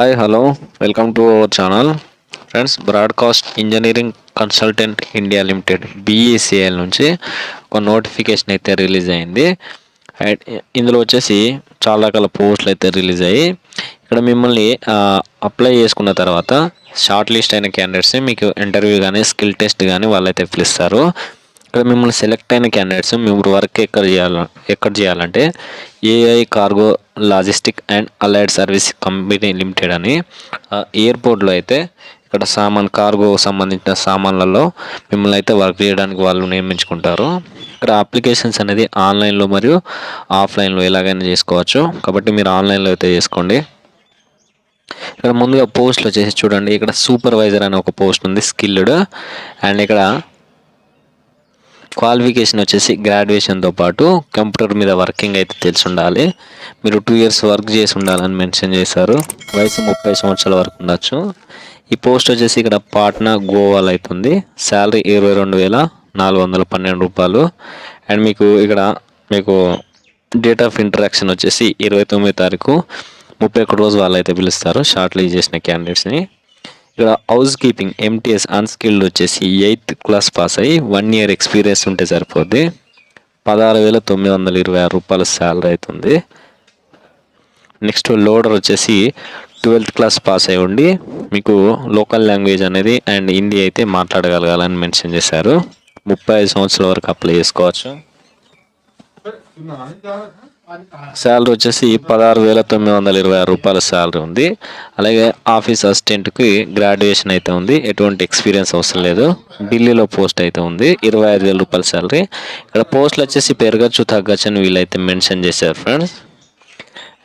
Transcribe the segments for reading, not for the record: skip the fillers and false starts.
Hi hello welcome to our channel friends. Broadcast engineering consultant India limited BECL నుంచి ఒక notification అయితే release అయింది. And ఇందులో వచ్చేసి చాలా రకాల పోస్టులు అయితే రిలీజ్ అయ్యి ఇక్కడ మిమ్మల్ని అప్లై చేసుకున్న తర్వాత షార్ట్ లిస్ట్ అయిన క్యాండిడేట్స్ మీకు ఇంటర్వ్యూ కానీ స్కిల్ టెస్ట్ కానీ వాళ్ళైతే పిలుస్తారు. ఇక్కడ మిమ్మల్ని సెలెక్ట్ అయిన క్యాండిడేట్స్ మీరు వర్క్ ఎక్కడ చేయాలంటే AI cargo logistic and allied service company limited అని ఎయిర్పోర్ట్లో అయితే ఇక్కడ కార్గో సంబంధించిన సామాన్లలో మిమ్మల్ని అయితే వర్క్ చేయడానికి వాళ్ళు నియమించుకుంటారు. ఇక్కడ అప్లికేషన్స్ అనేది ఆన్లైన్లో మరియు ఆఫ్లైన్లో ఎలాగైనా చేసుకోవచ్చు, కాబట్టి మీరు ఆన్లైన్లో అయితే చేసుకోండి. ఇక్కడ ముందుగా పోస్టులు వచ్చేసి చూడండి, ఇక్కడ సూపర్వైజర్ అనే ఒక పోస్ట్ ఉంది స్కిల్డ్. అండ్ ఇక్కడ క్వాలిఫికేషన్ వచ్చేసి గ్రాడ్యుయేషన్తో పాటు కంప్యూటర్ మీద వర్కింగ్ అయితే తెలిసి ఉండాలి. మీరు 2 years వర్క్ చేసి ఉండాలని మెన్షన్ చేశారు. వయసు 30 సంవత్సరాల వరకు ఉండొచ్చు. ఈ పోస్ట్ వచ్చేసి ఇక్కడ పాట్నా గోవాలో అవుతుంది. శాలరీ 22,412 రూపాయలు. అండ్ మీకు డేట్ ఆఫ్ ఇంటరాక్షన్ వచ్చేసి 29వ తారీఖు 31 రోజు వాళ్ళు అయితే పిలుస్తారు షార్ట్ లిస్ట్ చేసిన క్యాండిడేట్స్ని. ఇక్కడ హౌస్ కీపింగ్ MTS అన్స్కిల్డ్ వచ్చేసి 8th క్లాస్ పాస్ అయ్యి 1 year ఎక్స్పీరియన్స్ ఉంటే సరిపోద్ది. 16,926 రూపాయల శాలరీ అవుతుంది. నెక్స్ట్ లోడర్ వచ్చేసి 12th క్లాస్ పాస్ అయి ఉండి మీకు లోకల్ లాంగ్వేజ్ అనేది అండ్ హిందీ అయితే మాట్లాడగలగాలని మెన్షన్ చేశారు. 35 సంవత్సరాల వరకు అప్లై చేసుకోవచ్చు. శాలరీ వచ్చేసి 16,926 రూపాయల శాలరీ ఉంది. అలాగే ఆఫీస్ అసిస్టెంట్కి గ్రాడ్యుయేషన్ అయితే ఉంది, ఎటువంటి ఎక్స్పీరియన్స్ అవసరం లేదు. ఢిల్లీలో పోస్ట్ అయితే ఉంది, 25,000 రూపాయల శాలరీ. ఇక్కడ పోస్టులు వచ్చేసి పెరగచ్చు తగ్గచ్చు అని వీళ్ళైతే మెన్షన్ చేశారు ఫ్రెండ్స్.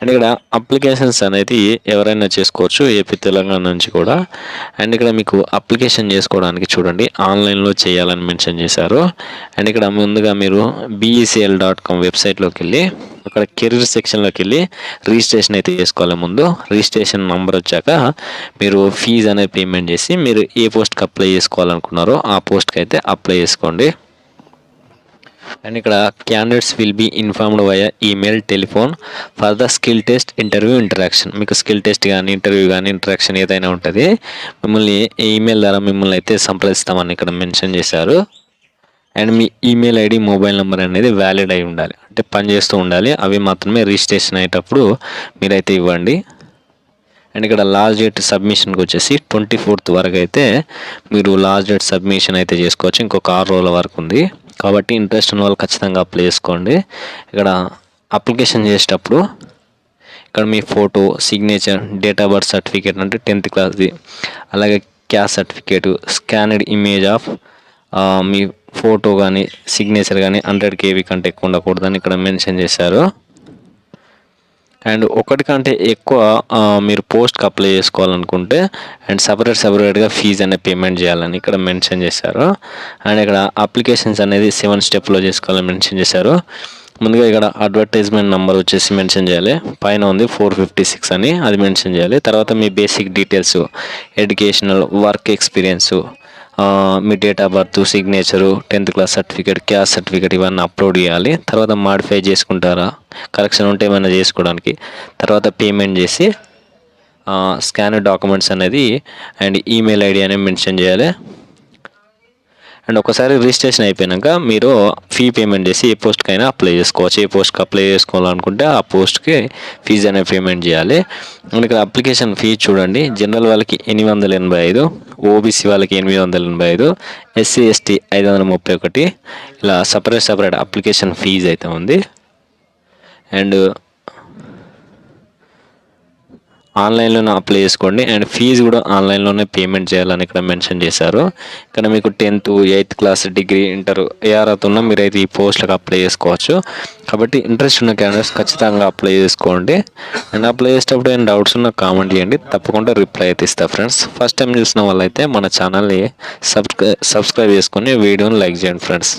అండ్ ఇక్కడ అప్లికేషన్స్ అనేది ఎవరైనా చేసుకోవచ్చు, ఏపీ తెలంగాణ నుంచి కూడా. అండ్ ఇక్కడ మీకు అప్లికేషన్ చేసుకోవడానికి చూడండి ఆన్లైన్లో చేయాలని మెన్షన్ చేశారు. అండ్ ఇక్కడ ముందుగా మీరు BECL.com వెబ్సైట్లోకి వెళ్ళి అక్కడ కెరీర్ సెక్షన్లోకి వెళ్ళి రిజిస్ట్రేషన్ అయితే చేసుకోవాలి. ముందు రిజిస్ట్రేషన్ నెంబర్ వచ్చాక మీరు ఫీజు అనేది పేమెంట్ చేసి మీరు ఏ పోస్ట్కి అప్లై చేసుకోవాలనుకున్నారో ఆ పోస్ట్కి అయితే అప్లై చేసుకోండి. అండ్ ఇక్కడ candidates will be informed via email, telephone for the skill test, interview, interaction. మీకు స్కిల్ టెస్ట్ కానీ ఇంటర్వ్యూ కానీ ఇంటరాక్షన్ ఏదైనా ఉంటుంది, మిమ్మల్ని ఈమెయిల్ ద్వారా మిమ్మల్ని అయితే సంప్రదిస్తామని ఇక్కడ మెన్షన్ చేశారు. And me email ID, mobile number అనేది వ్యాలిడ్ అయి ఉండాలి, అంటే పనిచేస్తూ ఉండాలి. అవి మాత్రమే రిజిస్ట్రేషన్ అయ్యేటప్పుడు మీరైతే ఇవ్వండి. అండ్ ఇక్కడ లాస్ట్ డేట్ సబ్మిషన్కి వచ్చేసి 24th వరకు అయితే మీరు లాస్ట్ డేట్ సబ్మిషన్ అయితే చేసుకోవచ్చు. ఇంకొక 6 రోజుల వరకు ఉంది, కాబట్టి ఇంట్రెస్ట్ ఉన్న వాళ్ళు ఖచ్చితంగా అప్లై చేసుకోండి. ఇక్కడ అప్లికేషన్ చేసేటప్పుడు ఇక్కడ మీ photo, signature, date of birth certificate అంటే 10th క్లాస్ది, అలాగే caste certificate, scanned image of మీ ఫోటో కానీ సిగ్నేచర్ కానీ 100 KB కంటే ఎక్కువ ఉండకూడదని ఇక్కడ మెన్షన్ చేశారు. అండ్ ఒకటి కంటే ఎక్కువ మీరు పోస్ట్కి అప్లై చేసుకోవాలనుకుంటే అండ్ సపరేట్గా ఫీజు అనేది పేమెంట్ చేయాలని ఇక్కడ మెన్షన్ చేశారు. అండ్ ఇక్కడ అప్లికేషన్స్ అనేది 7 స్టెప్లో చేసుకోవాలని మెన్షన్ చేశారు. ముందుగా ఇక్కడ అడ్వర్టైజ్మెంట్ నెంబర్ వచ్చేసి మెన్షన్ చేయాలి, పైన ఉంది 456 అని, అది మెన్షన్ చేయాలి. తర్వాత మీ basic details, educational, work experience, మీ date of birth, signature, 10th class certificate, caste certificate ఇవన్నీ అప్లోడ్ చేయాలి. తర్వాత మాడిఫై చేసుకుంటారా, కరెక్షన్ ఉంటే ఏమైనా చేసుకోవడానికి. తర్వాత పేమెంట్ చేసి స్కాన్ డాక్యుమెంట్స్ అనేది అండ్ ఈమెయిల్ ID అనేది మెన్షన్ చేయాలి. అండ్ ఒకసారి రిజిస్ట్రేషన్ అయిపోయాక మీరు ఫీ పేమెంట్ చేసి ఏ పోస్ట్కైనా అప్లై చేసుకోవచ్చు. ఏ పోస్ట్కి అప్లై చేసుకోవాలనుకుంటే ఆ పోస్ట్కి ఫీజు అనేది పేమెంట్ చేయాలి. అండ్ ఇక్కడ అప్లికేషన్ ఫీ చూడండి, జనరల్ వాళ్ళకి 885, OBC వాళ్ళకి 885, SC ST 531, ఇలా సపరేట్ అప్లికేషన్ ఫీజు అయితే ఉంది. అండ్ ఆన్లైన్లోనే అప్లై చేసుకోండి. అండ్ ఫీజు కూడా ఆన్లైన్లోనే పేమెంట్ చేయాలని ఇక్కడ మెన్షన్ చేశారు. ఇక్కడ మీకు 10th, 8th class, degree, inter ఏ అర్హత ఉన్నా మీరైతే ఈ పోస్టులకు అప్లై చేసుకోవచ్చు. కాబట్టి ఇంట్రెస్ట్ ఉన్న క్యాండిడేట్స్ ఖచ్చితంగా అప్లై చేసుకోండి. అండ్ అప్లై చేసేటప్పుడు ఏమైనా డౌట్స్ ఉన్నా కామెంట్ చేయండి, తప్పకుండా రిప్లై అయితే ఇస్తా ఫ్రెండ్స్. ఫస్ట్ టైం చూసిన వాళ్ళైతే మన ఛానల్ని సబ్స్క్రైబ్ చేసుకొని వీడియోని లైక్ చేయండి ఫ్రెండ్స్.